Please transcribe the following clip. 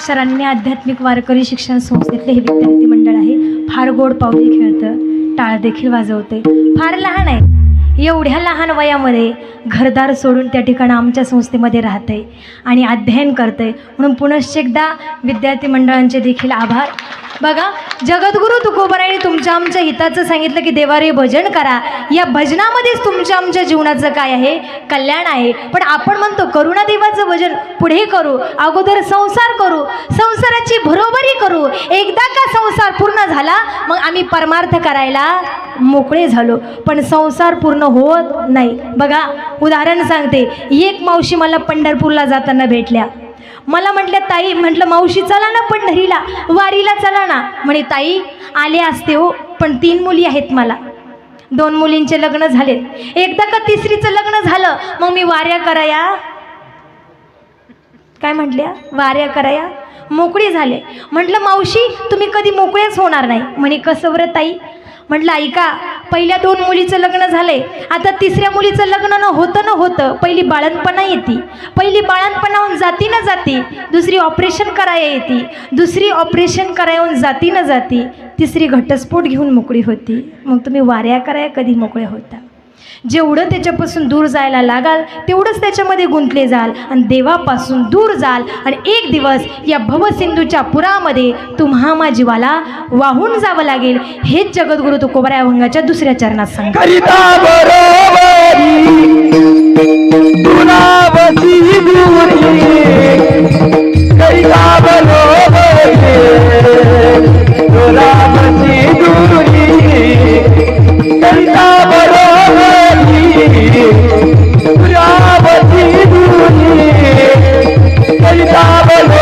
शरण्य आध्यात्मिक वारकरी शिक्षण संस्थेतले हे विद्यार्थी मंडळ आहे. फार गोड पावली खेळतं, टाळ देखील वाजवते. फार लहान आहे, एवढ्या लहान वयामध्ये घरदार सोडून त्या ठिकाणी आमच्या संस्थेमध्ये राहते आणि अध्ययन करते. म्हणून पुनश्च एकदा विद्यार्थी मंडळांचे देखील आभार. बघा, जगद्गुरु तुकोबारायांनी तुमच्या आमच्या हिताचं सांगितलं की देवारे भजन करा. या भजनामध्येच तुमच्या आमच्या जीवनाचं काय आहे, कल्याण आहे. पण आपण म्हणतो करुणा देवाचं भजन पुढे करू, अगोदर संसार करू, संसाराची बरोबरी करू. एकदा का संसार पूर्ण झाला मग आम्ही परमार्थ करायला मोकळे झालो. पण संसार पूर्ण होत नाही. बघा, उदाहरण सांगते. एक मावशी मला पंढरपूरला जाताना भेटल्या. मला म्हटल्या, ताई, म्हटलं मावशी चला ना पंढरीला, वारीला चला ना. म्हणे, ताई आले असते हो, पण 3 मुली आहेत मला. 2 मुलींचे लग्न झालेत, एकदा का तिसरीचं लग्न झालं मग मी वाऱ्या कराया, काय म्हटल्या, वाऱ्या कराया मोकळी झाले. म्हटलं मावशी तुम्ही कधी मोकळेच होणार नाही. म्हणे कसं बरं ताई. म्हटलं ऐका, पहिल्या 2 मुलीचं लग्न झाले, आता तिसऱ्या मुलीचं लग्न न होतं. पहिली बाळणपणा येते, पहिली बाळणपणाहून जाती न जाती, दुसरी ऑपरेशन करायला येते, दुसरी ऑपरेशन करायहून जाती न जाती, तिसरी घटस्फोट घेऊन मोकळी होती. मग तुम्ही वाऱ्या कराया कधी मोकळे होता. जेवढं त्याच्यापासून दूर जायला लागाल तेवढंच त्याच्यामध्ये गुंतले जाल आणि देवापासून दूर जाल. आणि एक दिवस या भवसिंधूच्या पुरामध्ये तुम्हा मा जीवाला वाहून जावं लागेल. हेच जगद्गुरु तुकोबाराय अभंगाच्या 2ऱ्या चरणात सांगतात. Karitabalo